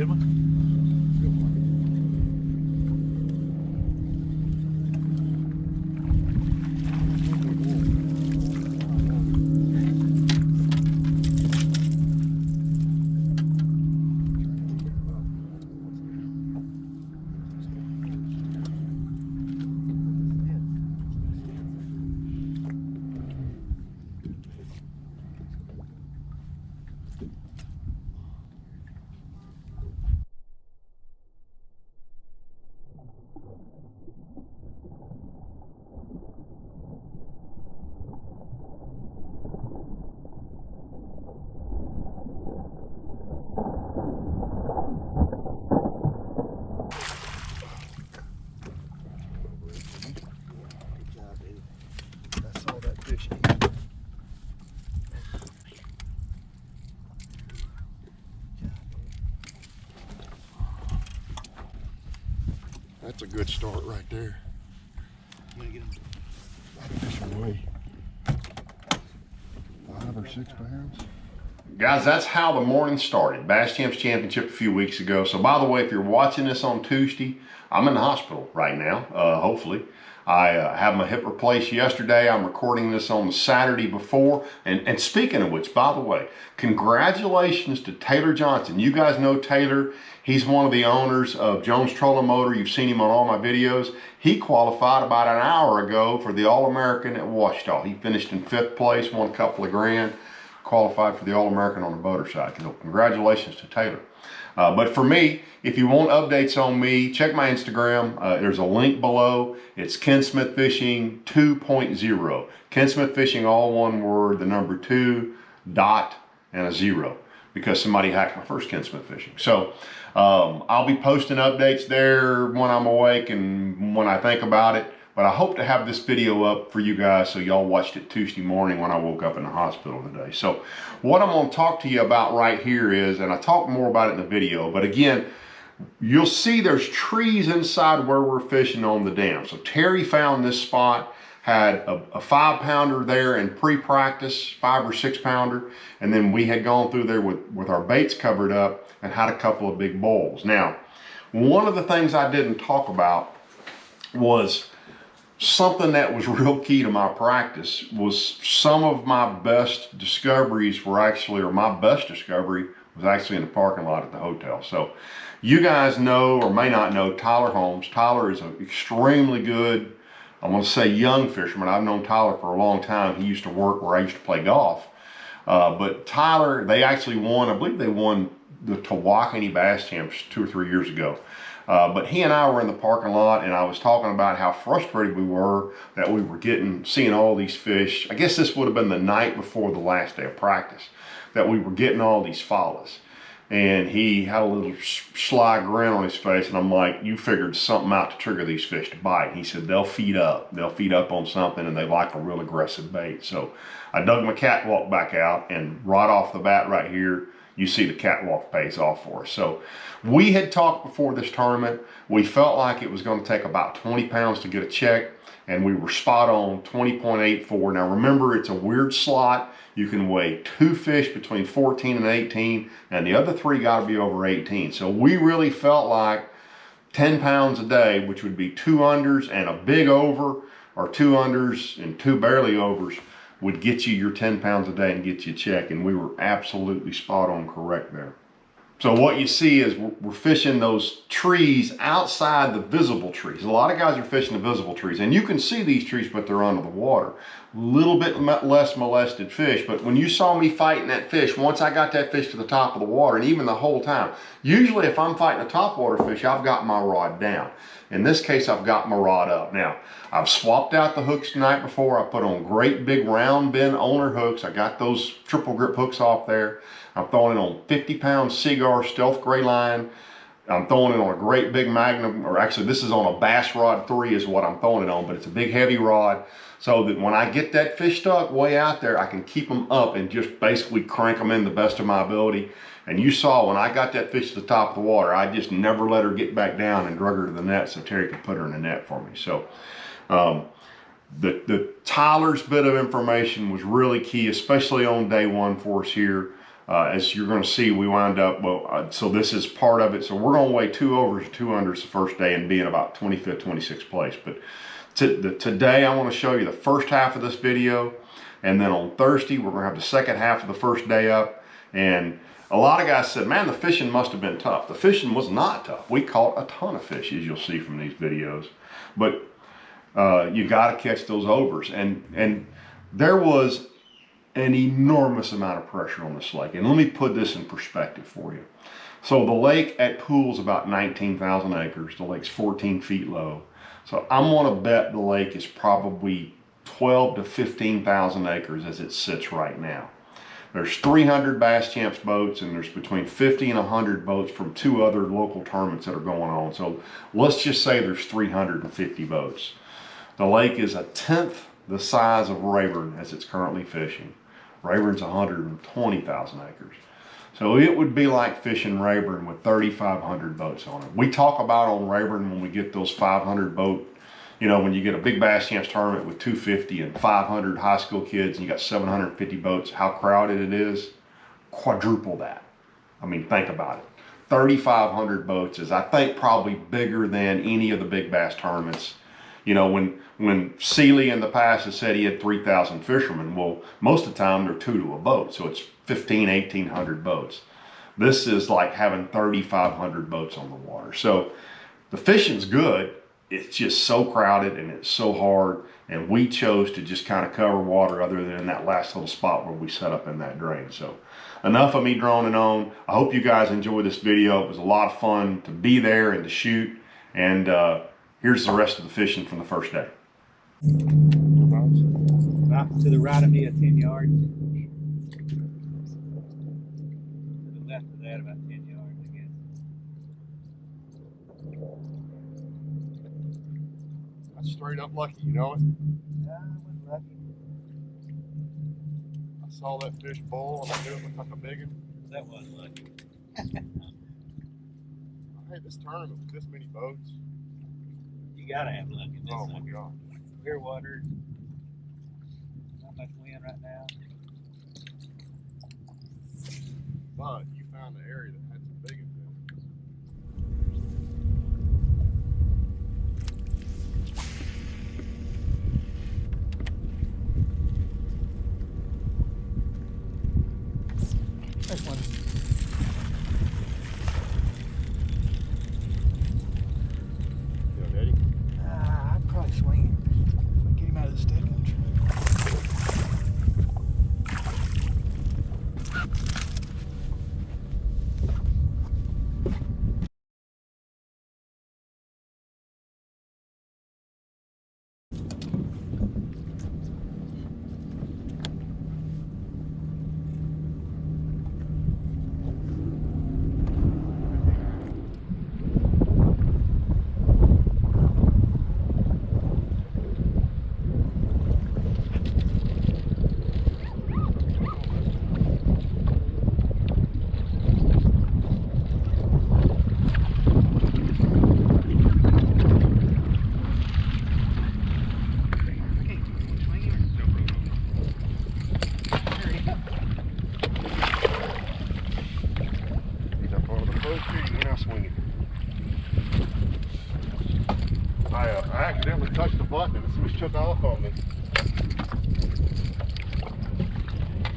Good one? That's a good start right there. I'm gonna get him. Fish away. 5 or 6 pounds. Guys, that's how the morning started. Bass Champs Championship a few weeks ago. So by the way, if you're watching this on Tuesday, I'm in the hospital right now, hopefully. I had my hip replaced yesterday. I'm recording this on the Saturday before. And speaking of which, by the way, congratulations to Taylor Johnson. You guys know Taylor. He's one of the owners of Jones Trolling Motor. You've seen him on all my videos. He qualified about an hour ago for the All-American at Ouachita. He finished in 5th place, won a couple of grand, qualified for the All-American on the boater side. So congratulations to Taylor. But for me, if you want updates on me, check my Instagram. There's a link below. It's Ken Smith Fishing 2.0. Ken Smith Fishing, all one word, the number 2, dot, and a 0. Because somebody hacked my first Ken Smith Fishing. So I'll be posting updates there when I'm awake and when I think about it. But I hope to have this video up for you guys so y'all watched it Tuesday morning when I woke up in the hospital today. So what I'm going to talk to you about right here is, and I talk more about it in the video, but again, you'll see there's trees inside where we're fishing on the dam. So Terry found this spot, had a 5-pounder there in pre-practice, 5 or 6 pounder, and then we had gone through there with our baits covered up and had a couple of big bowls. Now, one of the things I didn't talk about was something that was real key to my practice. Was some of my best discoveries were actually, or my best discovery was actually in the parking lot at the hotel. So you guys know or may not know Tyler Holmes. Tyler is an extremely good, I want to say young fisherman. I've known Tyler for a long time. He used to work where I used to play golf. But Tyler, they actually won, I believe they won the Tawakoni Bass Champs 2 or 3 years ago. But he and I were in the parking lot, and I was talking about how frustrated we were that we were seeing all these fish. I guess this would have been the night before the last day of practice, that we were getting all these follows. And he had a little sly grin on his face, and I'm like, you figured something out to trigger these fish to bite. And he said, they'll feed up. They'll feed up on something, and they like a real aggressive bait. So I dug my catwalk back out, and right off the bat right here, you see the catwalk pays off for us. So we had talked before this tournament. We felt like it was going to take about 20 pounds to get a check, and we were spot on, 20.84. Now remember, it's a weird slot. You can weigh 2 fish between 14 and 18, and the other 3 got to be over 18. So we really felt like 10 pounds a day, which would be 2 unders and a big over, or 2 unders and 2 barely overs, would get you your 10 pounds a day and get you a check. And we were absolutely spot on correct there. So what you see is we're fishing those trees outside the visible trees. A lot of guys are fishing the visible trees, and you can see these trees, but they're under the water. A little bit less molested fish, but when you saw me fighting that fish, once I got that fish to the top of the water, and even the whole time, usually if I'm fighting a topwater fish, I've got my rod down. In this case, I've got my rod up. Now, I've swapped out the hooks the night before. I put on great big round bend owner hooks. I got those triple grip hooks off there. I'm throwing it on 50-pound Seaguar Stealth Gray line. I'm throwing it on a great big Magnum, or actually this is on a Bass Rod 3 is what I'm throwing it on, but it's a big heavy rod, so that when I get that fish stuck way out there, I can keep them up and just basically crank them in the best of my ability. And you saw when I got that fish to the top of the water, I just never let her get back down and drug her to the net so Terry could put her in the net for me. So the Tyler's bit of information was really key, especially on day one for us here. As you're going to see, we wind up, so this is part of it. So we're going to weigh 2 overs, 2 unders the first day and be in about 25th, 26th place. But today I want to show you the first half of this video. And then on Thursday, we're going to have the second half of the first day up. And a lot of guys said, man, the fishing must have been tough. The fishing was not tough. We caught a ton of fish, as you'll see from these videos. But you got to catch those overs. And there was an enormous amount of pressure on this lake. And let me put this in perspective for you. So the lake at Pool's about 19,000 acres. The lake's 14 feet low. So I'm going to bet the lake is probably 12 to 15,000 acres as it sits right now. There's 300 Bass Champs boats, and there's between 50 and 100 boats from 2 other local tournaments that are going on. So let's just say there's 350 boats. The lake is a tenth the size of Rayburn as it's currently fishing. Rayburn's 120,000 acres. So it would be like fishing Rayburn with 3,500 boats on it. We talk about on Rayburn when we get those 500 boat, you know, when you get a big Bass Champs tournament with 250 and 500 high school kids and you got 750 boats, how crowded it is. Quadruple that. I mean, think about it. 3,500 boats is, I think, probably bigger than any of the big bass tournaments. You know, when Sealy in the past has said he had 3,000 fishermen, well, most of the time they're 2 to a boat, so it's 1,800 boats. This is like having 3,500 boats on the water. So the fishing's good. It's just so crowded and it's so hard, and we chose to just kind of cover water other than in that last little spot where we set up in that drain. So enough of me droning on. I hope you guys enjoyed this video. It was a lot of fun to be there and to shoot, and here's the rest of the fishing from the first day. About to the right of me at 10 yards. To the left of that about 10 yards, I guess. That's straight up lucky, you know it? Yeah, I was lucky. I saw that fish boil and I knew it looked like a big one. That was lucky. I hate this tournament with this many boats. You gotta have luck in this. Oh my God. Clear water. Not much wind right now. But you found an area that had some big ones in it. There's one. Yo, Daddy. I'd probably swing him. Get him out of the stick and I accidentally touched the button and the switch took off on me.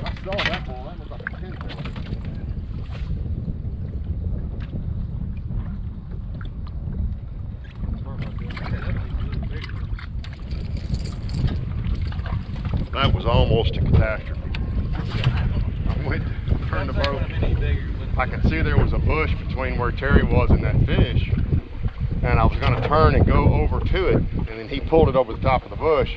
I saw that ball. That was like a pintail. That was almost a catastrophe. I went to turn the boat. I could see there was a bush between where Terry was and that fish. And I was going to turn and go over to it, and then he pulled it over the top of the bush,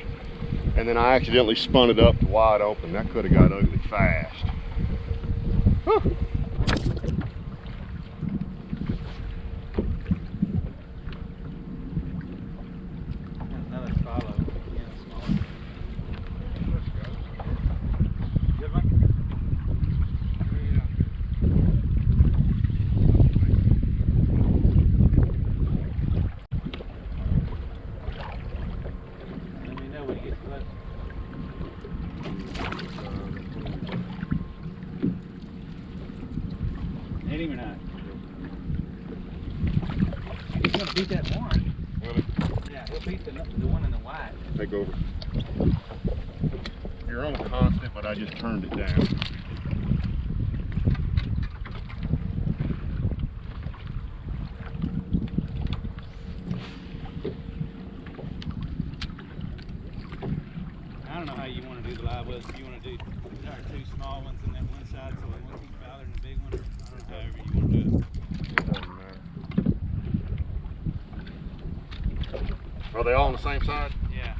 and then I accidentally spun it up to wide open. That could have got ugly fast. Whew. another follow. Yeah, small. Good one. Let me know when you get close. Hit him or not? He's gonna beat that one. Really? Yeah, he'll beat the one in the white. Take over. You're on a constant, but I just turned it down. I don't know how you want to do the live wells. If you want to do two small ones in that one side, so one keeps fouler than the big one, or I don't know, however you want to do it. It doesn't matter. Are they all on the same side? Yeah.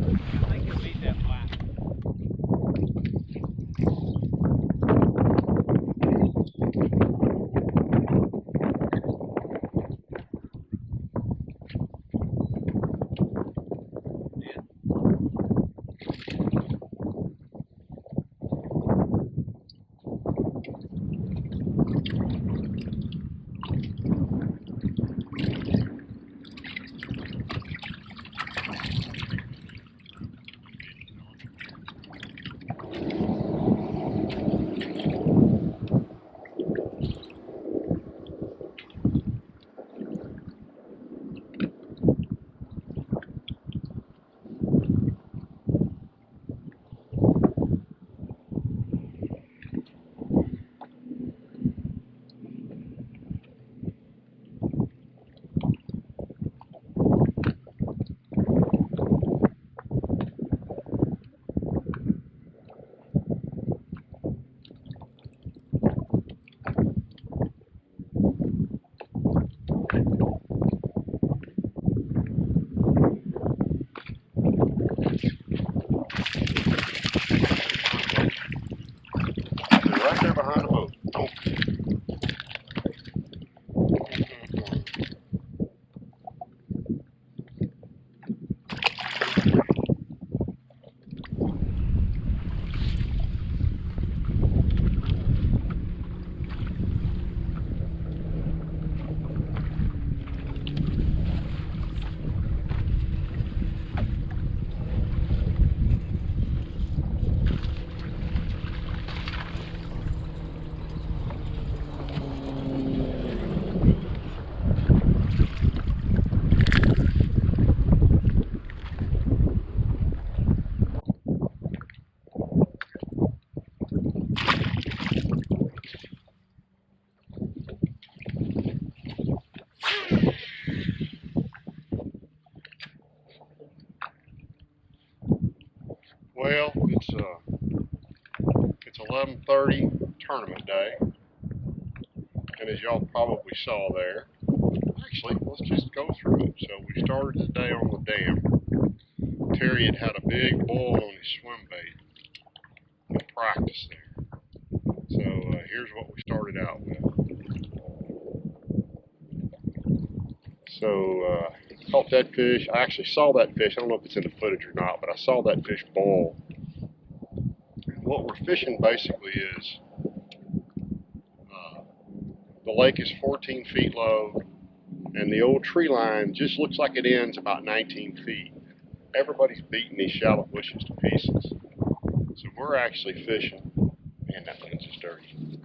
I think he'll beat that black. They're right there behind the boat. Oh. Well, it's 11:30 tournament day, and as y'all probably saw there, actually, let's just go through it. So we started the day on the dam. Terry had a big bull on his swim bait in practice there. So here's what we started out with. So caught that fish. I actually saw that fish. I don't know if it's in the footage or not, but I saw that fish boil. And what we're fishing basically is the lake is 14 feet low, and the old tree line just looks like it ends about 19 feet. Everybody's beating these shallow bushes to pieces. So we're actually fishing. Man, that lens is dirty.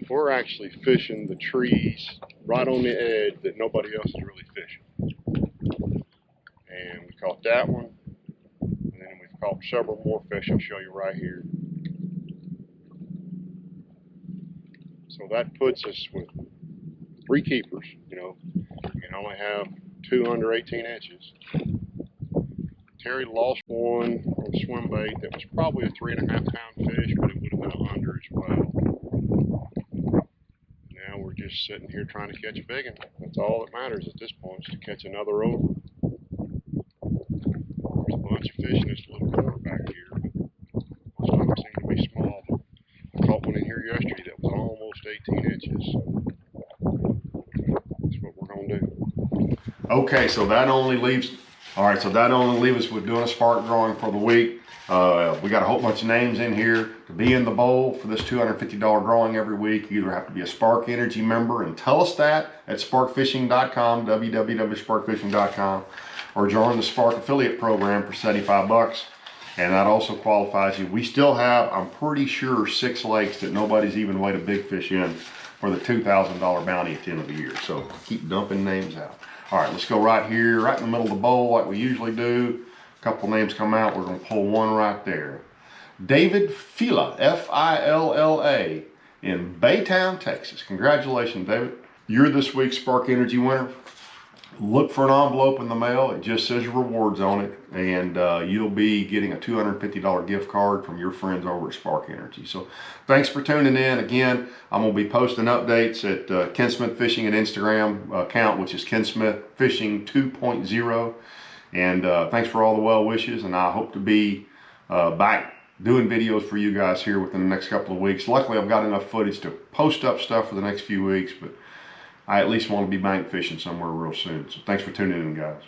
We're actually fishing the trees right on the edge that nobody else is really fishing. And we caught that one, and then we've caught several more fish I'll show you right here. So that puts us with 3 keepers. You know, you can only have 2 under 18 inches. Terry lost one on swim bait that was probably a 3.5 pound fish, but it would have been an under as well. Now we're just sitting here trying to catch a big one. That's all that matters at this point, is to catch another over. There's a bunch of fish in this little corner back here, but most of them seem to be small. I caught one in here yesterday that was almost 18 inches. So that's what we're going to do. Okay, so that only leaves, all right, so that only leaves us with doing a spark drawing for the week. We got a whole bunch of names in here to be in the bowl for this $250 drawing every week. You either have to be a Spark Energy member and tell us that at sparkfishing.com, www.sparkfishing.com, or join the Spark affiliate program for $75. And that also qualifies you. We still have, I'm pretty sure, 6 lakes that nobody's even weighed a big fish in for the $2,000 bounty at the end of the year. So keep dumping names out. All right, let's go right here, right in the middle of the bowl like we usually do. A couple names come out. We're gonna pull one right there. David Fila, F-I-L-L-A, in Baytown, Texas. Congratulations, David. You're this week's Spark Energy winner. Look for an envelope in the mail. It just says your rewards on it, and you'll be getting a $250 gift card from your friends over at Spark Energy. So thanks for tuning in. Again, I'm going to be posting updates at Ken Smith Fishing and Instagram account, which is Ken Smith Fishing 2.0. And thanks for all the well wishes, and I hope to be back doing videos for you guys here within the next couple of weeks. Luckily, I've got enough footage to post up stuff for the next few weeks, but I at least want to be bank fishing somewhere real soon. So thanks for tuning in, guys.